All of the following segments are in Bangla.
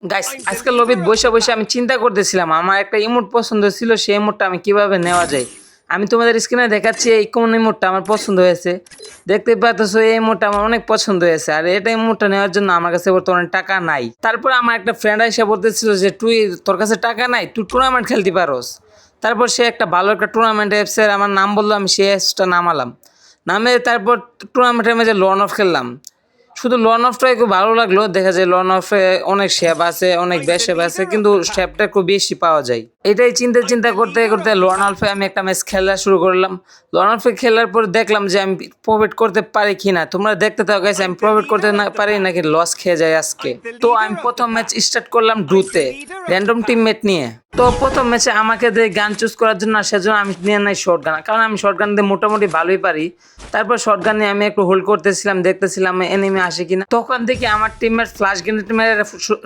গাইস আজকে লবিতে বসে বসে আমি চিন্তা করতেছিলাম আমার একটা ইমোট পছন্দ ছিল, সেই ইমোটটা আমি কিভাবে নেওয়া যায়। আমি তোমাদের স্ক্রিনে দেখাচ্ছি এই কোন ইমোটটা আমার পছন্দ হয়েছে। দেখতে পাচ্ছ এই ইমোটটা আমার অনেক পছন্দ হয়েছে, আর এটা ইমোটটা নেওয়ার জন্য আমার কাছে বর্তমানে টাকা নাই। তারপর আমার একটা ফ্রেন্ড এসে বলতেছিল যে তুই তোর কাছে টাকা নাই, তুই টুর্নামেন্ট খেলতে পারোস। তারপর সে একটা ভালো একটা টুর্নামেন্ট অ্যাপসের আমার নাম বললো, আমি সেই অ্যাপসটা নামালাম। নামে তারপর টুর্নামেন্টের মাঝে লন অফ খেললাম। শুধু লন অফটাই খুব ভালো লাগলো, দেখা যায় লন অফে অনেক শেপ আছে, অনেক বেশ শেপ আছে, কিন্তু শেপটা খুব বেশি পাওয়া যায়। এটাই চিন্তা চিন্তা করতে করতে লন অফে আমি একটা ম্যাচ খেলা শুরু করলাম। লন অফে খেলার পর দেখলাম যে আমি প্রফিট করতে পারি কিনা। তোমরা দেখতে থাকো গাইস, আমি প্রফিট করতে না পারি নাকি লস খেয়ে যাই আজকে। তো আমি প্রথম ম্যাচ স্টার্ট করলাম ডুতে র্যান্ডম টিমমেট নিয়ে। তো প্রথম ম্যাচে আমাকে দিয়ে গান চুজ করার জন্য, সেজন্য আমি নিয়ে নাই শর্ট গান, কারণ আমি শর্ট গান দিয়ে মোটামুটি ভালোই পারি। তারপর শর্ট গান নিয়ে আমি একটু হোল্ড করতেছিলাম, দেখতেছিলাম এনিমি আসে কিনা। তখন দেখি আমার টিমমেট ফ্ল্যাশ গ্রেনেড মেরে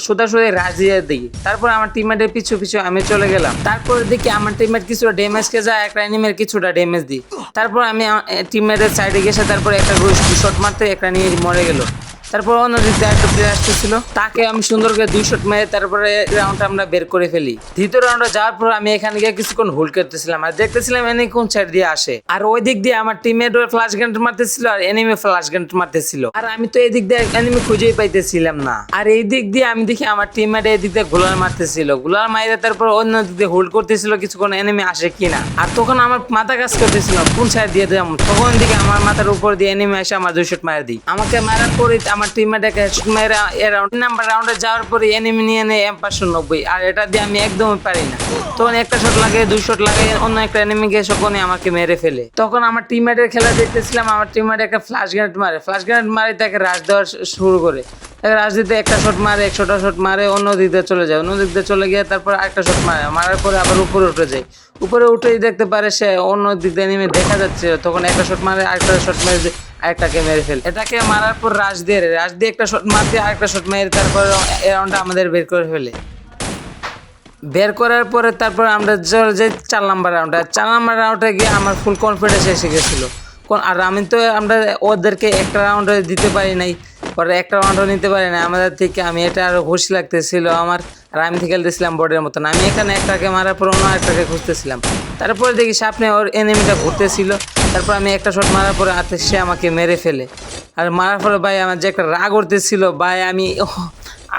সোজাসুজি রাজ দিয়ে দিই। তারপর আমার টিমমেটের পিছু পিছু আমি চলে গেলাম। তারপরে দেখি আমার টিমমেট কিছুটা ড্যামেজ খেয়ে যায়, একটা এনিমির কিছুটা ড্যামেজ দিই। তারপর আমি টিমমেটের সাইডে গেছে, তারপরে একটা শট মারতে একটা নিয়ে মরে গেল। তারপর অন্য দিক দিয়ে একটা প্লেয়ার আসতেছিল, তাকে আমি সুন্দর করে 2 শট মেরে তারপরে রাউন্ডটা আমরা বের করে ফেলি। দ্বিতীয় রাউন্ডে যাওয়ার পর আমি এখানে গিয়ে কিছুক্ষণ হোল্ড করতেছিলাম আর দেখতেছিলাম এনিমি কোন সাইড দিয়ে আসে। আর ওই দিক দিয়ে আমার টিমমেট ফ্ল্যাশ গ্রেনেড মারতেছিল আর এনিমি ফ্ল্যাশ গ্রেনেড মারতেছিল, আর আমি তো এই দিক দিয়ে এনিমি খুঁজেই পাইতেছিলাম না। আর এই দিক দিয়ে আমি দেখি আমার টিমমেট এই দিক দিয়ে গোলার মারতেছিল, গোলার মাইরে তারপর অন্য দিক দিয়ে হোল্ড করতেছিল কিছুক্ষণ এনিমি আসে কিনা। আর তখন আমার মাথা কাজ করতেছিল কোন সাইড দিয়ে দেব। তখন দিকে আমার মাথার উপর দিয়ে এনিমি এসে আমার 2 শট মারে দিই। আমাকে মারার পরে আমার টিমমেটকে হেডশট মেরে নাম্বার রাউন্ডে যাওয়ার পরে এনিমি নিয়ে নেয় M590, আর এটা দিয়ে আমি একদমই পারি না। তখন একটা শট লাগে, 2 শট লাগে, অন্য একটা এনিমিকে সকনে আমাকে মেরে ফেলে। তখন আমার টিমমেটের খেলা দেখতেছিলাম, আমার টিমমেট একটা ফ্ল্যাশ গ্রেনেড মারে, ফ্ল্যাশ গ্রেনেড মারে তাকে রাশ দেওয়া শুরু করে। রাশ দিতে একটা শট মারে, 100টা শট মারে, অন্য দিক দিয়ে চলে যায়, অন্য দিক দিয়ে চলে গিয়ে তারপর আরেকটা শট মারে, মারার পরে আবার উপরে উঠে যায়। উপরে উঠেই দেখতে পারে সে অন্য দিক দিয়ে এনিমি দেখা যাচ্ছে, তখন একটা শট মারে, আরেকটা শট মেরে আরেকটাকে মেরে ফেলে। এটাকে মারার পর রাশ দিয়ে একটা শট মারতে আরেকটা শট মেরে তারপর এই রাউন্ডটা আমাদের বের করে ফেলে। বের করার পরে তারপর আমরা চলে যাই 4 নাম্বার রাউন্ডে। 4 নাম্বার রাউন্ডে গিয়ে আমার ফুল কনফিডেন্স এসে গেছিলো। আর আমি তো আমরা ওদেরকে একটা রাউন্ডে দিতে পারি নাই, পরে একটা রাউন্ডও নিতে পারি না আমাদের থেকে। আমি এটা আরও খুশি লাগতেছিল আমার, আর আমি খেলতেছিলাম বোর্ডের মতন। আমি এখানে একটাকে মারার পর অন্য একটাকে খুঁজতেছিলাম। তারপরে দেখি সামনে ওর এনিমিটা ঘুরতেছিল, তারপর আমি একটা শট মারার পরে সে আমাকে মেরে ফেলে। আর মারার পরে ভাই আমার যে একটা রাগ উঠতেছিল ভাই,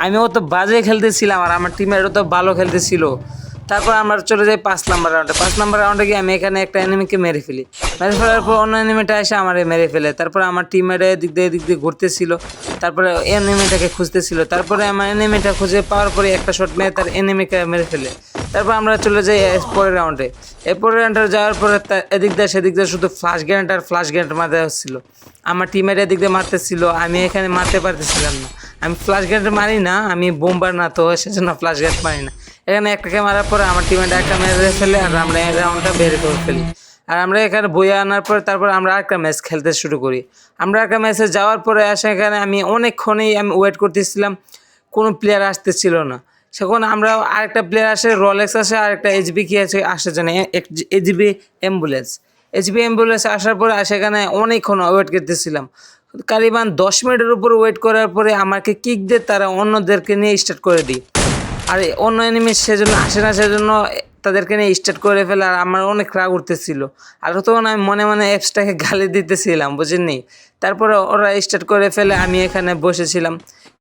আমিও তো বাজে খেলতেছিলাম আর আমার টিমেরও তো ভালো খেলতেছিল। তারপর আমরা চলে যাই 5 নাম্বার রাউন্ডে। 5 নাম্বার রাউন্ডে গিয়ে আমি এখানে একটা এনিমিকে মেরে ফেলি। মেরে ফেলার পর অন্য এনিমিটা এসে আমার মেরে ফেলে। তারপরে আমার টিমেরা এদিক দিয়ে ঘুরতেছিল, তারপরে এনিমিটাকে খুঁজতেছিল। তারপরে আমার এনিমিটা খুঁজে পাওয়ার পরে একটা শট মেরে তার এনিমিকে মেরে ফেলে। তারপর আমরা চলে যাই পরের রাউন্ডে। পরের রাউন্ডে যাওয়ার পরে এদিক দিয়ে সেদিক দিয়ে শুধু ফ্ল্যাশ গ্রেনেড আর ফ্ল্যাশ গ্রেনেড মারতে হচ্ছিল। আমার টিমের এদিক দিয়ে মারতেছিল, আমি এখানে মারতে পারতেছিলাম না। আমি ফ্ল্যাশ গ্রেনেড মারি না, আমি বোম্বার না, তো সেজন্য ফ্ল্যাশ গ্রেনেড মারি না। এখানে একটাকে মারার পরে আমার টিমের একটা মেরে ফেলে আর আমরা এই রাউন্ডটা বের করে ফেলি। আর আমরা এখানে বইয়ে আনার পরে তারপর আমরা একটা ম্যাচ খেলতে শুরু করি। আমরা একটা ম্যাচে যাওয়ার পরে এখানে আমি অনেকক্ষণই ওয়েট করতেছিলাম, কোনো প্লেয়ার আসতেছিল না। সেখানে আমরা আরেকটা প্লেয়ার আসে, রোলেক্স আসে, আরেকটা এইচবি কি আছে আসে জানে, এইচবি অ্যাম্বুলেন্স আসার পরে সেখানে অনেকক্ষণ ওয়েট করতেছিলাম। কারিবান 10 মিনিটের উপর ওয়েট করার পরে আমাকে কিক দিয়ে তারা অন্যদেরকে নিয়ে স্টার্ট করে দিই। আর অন্য এনিমি সেজন্য আসে না, সেজন্য তাদেরকে নিয়ে স্টার্ট করে ফেলে। আর আমার অনেক রাগ উঠতেছিল, আর তখন আমি মনে মনে অ্যাপসটাকে গালি দিতেছিলাম, বুঝেননি। তারপরে ওরা স্টার্ট করে ফেলে, আমি এখানে বসেছিলাম।